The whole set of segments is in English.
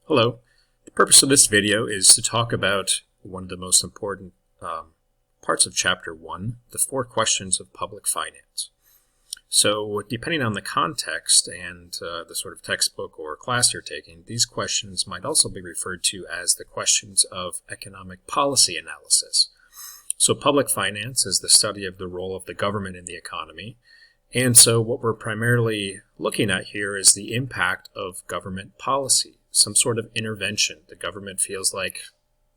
Hello. The purpose of this video is to talk about one of the most important parts of Chapter 1, the 4 questions of public finance. So depending on the context and the sort of textbook or class you're taking, these questions might also be referred to as the questions of economic policy analysis. So public finance is the study of the role of the government in the economy. And so what we're primarily looking at here is the impact of government policy, some sort of intervention. The government feels like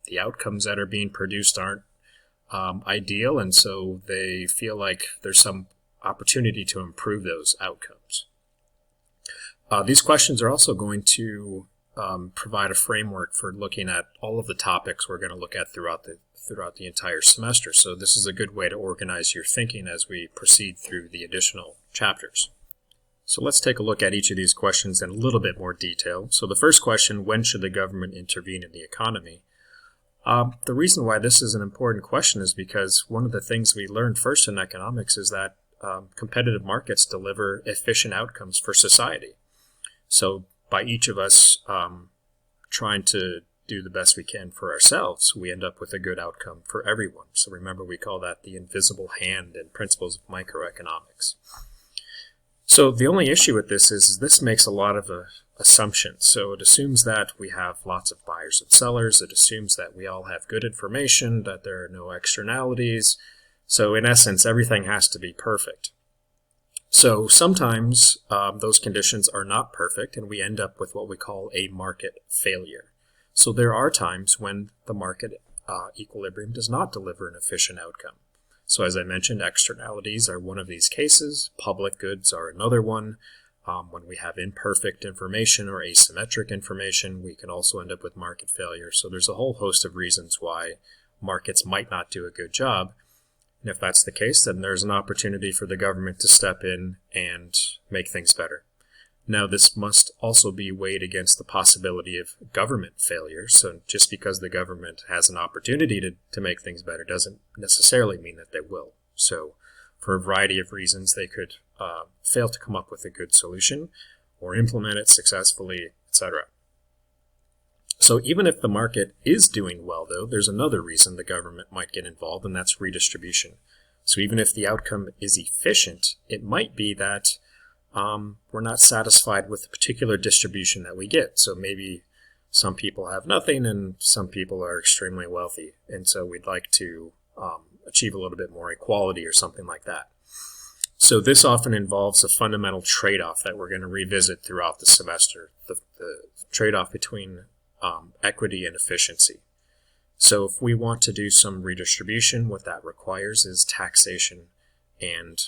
the outcomes that are being produced aren't ideal, and so they feel like there's some opportunity to improve those outcomes. These questions are also going to provide a framework for looking at all of the topics we're going to look at throughout the entire semester. So this is a good way to organize your thinking as we proceed through the additional chapters. So let's take a look at each of these questions in a little bit more detail. So the first question, when should the government intervene in the economy? The reason why this is an important question is because one of the things we learned first in economics is that competitive markets deliver efficient outcomes for society. So by each of us trying to do the best we can for ourselves, we end up with a good outcome for everyone. So remember, we call that the invisible hand in principles of microeconomics. So the only issue with this is this makes a lot of assumptions. So it assumes that we have lots of buyers and sellers. It assumes that we all have good information, that there are no externalities. So in essence, everything has to be perfect. So sometimes those conditions are not perfect, and we end up with what we call a market failure. So there are times when the market equilibrium does not deliver an efficient outcome. So as I mentioned, externalities are one of these cases. Public goods are another one. When we have imperfect information or asymmetric information, we can also end up with market failure. So there's a whole host of reasons why markets might not do a good job. And if that's the case, then there's an opportunity for the government to step in and make things better. Now, this must also be weighed against the possibility of government failure. So just because the government has an opportunity to make things better doesn't necessarily mean that they will. So for a variety of reasons, they could fail to come up with a good solution or implement it successfully, etc. So even if the market is doing well, though, there's another reason the government might get involved, and that's redistribution. So even if the outcome is efficient, it might be that we're not satisfied with the particular distribution that we get. So maybe some people have nothing and some people are extremely wealthy. And so we'd like to achieve a little bit more equality or something like that. So this often involves a fundamental trade-off that we're going to revisit throughout the semester, the trade-off between equity and efficiency. So if we want to do some redistribution, what that requires is taxation. And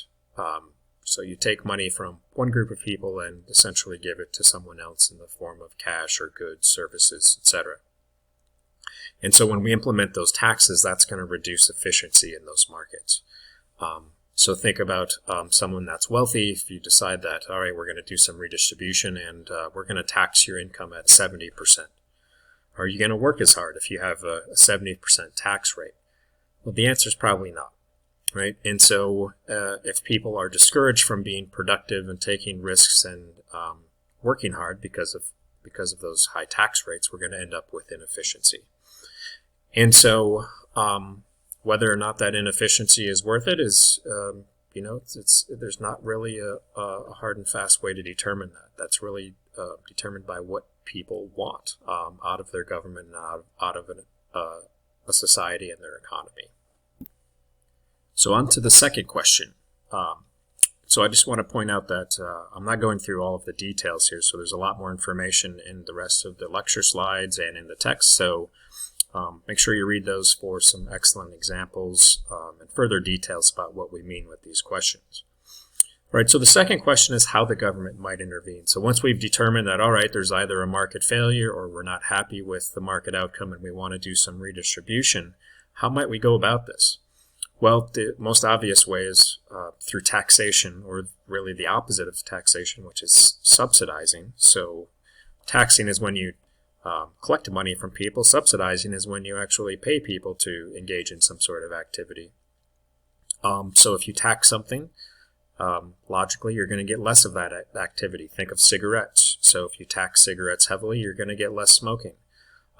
so you take money from one group of people and essentially give it to someone else in the form of cash or goods, services, etc. And so when we implement those taxes, that's going to reduce efficiency in those markets. So think about someone that's wealthy. If you decide that, all right, we're going to do some redistribution and we're going to tax your income at 70%. Are you going to work as hard if you have a 70% tax rate? Well, the answer is probably not, right? And so if people are discouraged from being productive and taking risks and working hard because of those high tax rates, we're going to end up with inefficiency. And so whether or not that inefficiency is worth it is, there's not really a hard and fast way to determine that. That's really determined by what people want out of their government and out of a society and their economy. So on to the second question. So I just want to point out that I'm not going through all of the details here, so there's a lot more information in the rest of the lecture slides and in the text. So make sure you read those for some excellent examples and further details about what we mean with these questions. Right, so the second question is how the government might intervene. So once we've determined that, all right, there's either a market failure or we're not happy with the market outcome and we want to do some redistribution, how might we go about this? Well, the most obvious way is through taxation, or really the opposite of taxation, which is subsidizing. So taxing is when you collect money from people. Subsidizing is when you actually pay people to engage in some sort of activity. So if you tax something, logically you're going to get less of that activity. Think of cigarettes. So if you tax cigarettes heavily, you're going to get less smoking.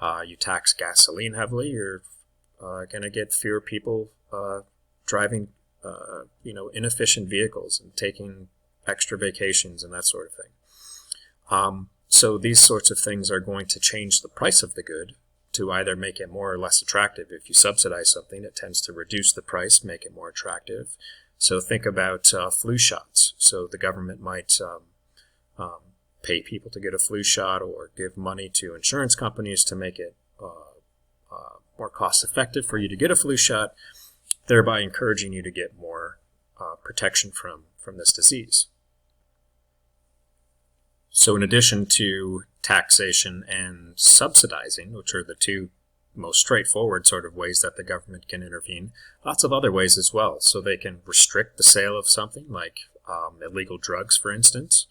You tax gasoline heavily, you're going to get fewer people driving inefficient vehicles and taking extra vacations and that sort of thing. So these sorts of things are going to change the price of the good to either make it more or less attractive. If you subsidize something, it tends to reduce the price, make it more attractive. So think about flu shots. So the government might pay people to get a flu shot or give money to insurance companies to make it more cost effective for you to get a flu shot, thereby encouraging you to get more protection from this disease. So in addition to taxation and subsidizing, which are the two most straightforward sort of ways that the government can intervene, lots of other ways as well. So they can restrict the sale of something like illegal drugs, for instance.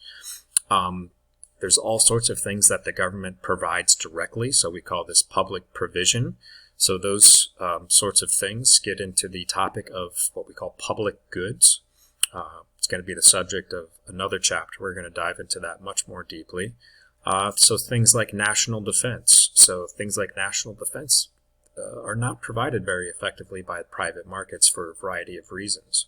There's all sorts of things that the government provides directly, so we call this public provision. So those sorts of things get into the topic of what we call public goods. It's going to be the subject of another chapter. We're going to dive into that much more deeply. So things like national defense. So things like national defense are not provided very effectively by private markets for a variety of reasons.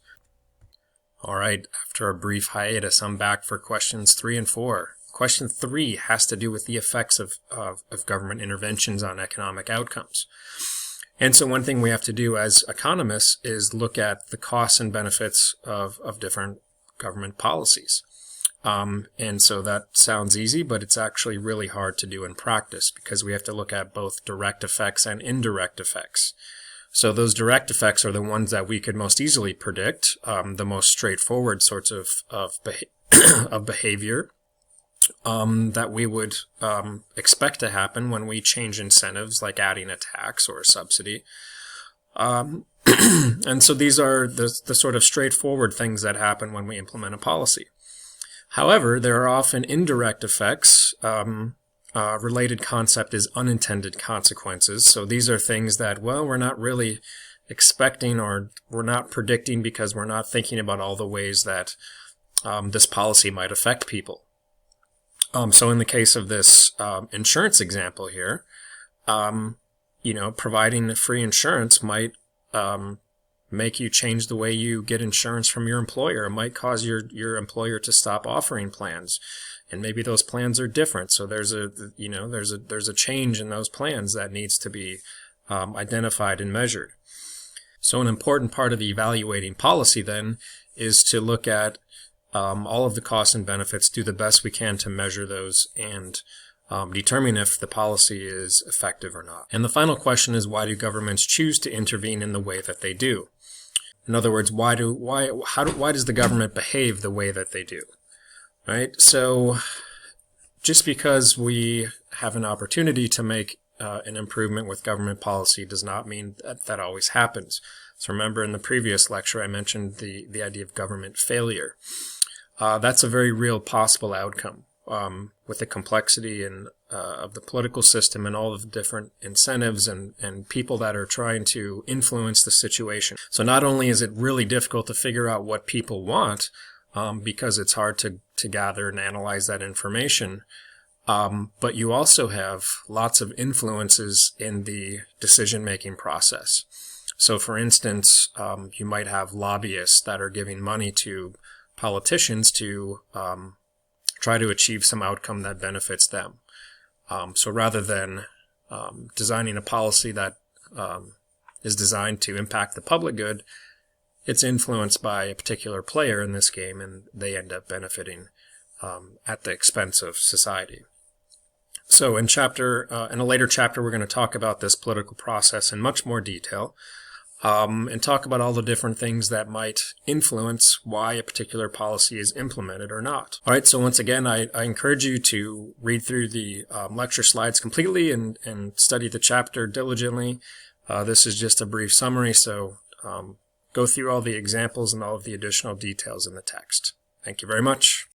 All right, after a brief hiatus, I'm back for questions 3 and 4. Question 3 has to do with the effects of government interventions on economic outcomes. And so one thing we have to do as economists is look at the costs and benefits of different government policies. And so that sounds easy, but it's actually really hard to do in practice because we have to look at both direct effects and indirect effects. So those direct effects are the ones that we could most easily predict, the most straightforward sorts of behavior that we would expect to happen when we change incentives, like adding a tax or a subsidy. And so these are the sort of straightforward things that happen when we implement a policy. However, there are often indirect effects. Related concept is unintended consequences. So these are things that, well, we're not really expecting or we're not predicting because we're not thinking about all the ways that this policy might affect people. So in the case of this insurance example here, providing free insurance might make you change the way you get insurance from your employer. It might cause your employer to stop offering plans, and maybe those plans are different. So there's a change in those plans that needs to be identified and measured. So an important part of evaluating policy then is to look at all of the costs and benefits, do the best we can to measure those, and determine if the policy is effective or not. And the final question is, why do governments choose to intervene in the way that they do? In other words, why does the government behave the way that they do? Right? So just because we have an opportunity to make an improvement with government policy does not mean that always happens. So remember, in the previous lecture I mentioned the idea of government failure. That's a very real possible outcome with the complexity of the political system and all of the different incentives and people that are trying to influence the situation. So not only is it really difficult to figure out what people want, because it's hard to gather and analyze that information, but you also have lots of influences in the decision-making process. So for instance, you might have lobbyists that are giving money to politicians to try to achieve some outcome that benefits them. So rather than designing a policy that is designed to impact the public good, it's influenced by a particular player in this game, and they end up benefiting at the expense of society. So in a later chapter, we're going to talk about this political process in much more detail. And talk about all the different things that might influence why a particular policy is implemented or not. All right, so once again, I encourage you to read through the lecture slides completely and study the chapter diligently. This is just a brief summary, so go through all the examples and all of the additional details in the text. Thank you very much.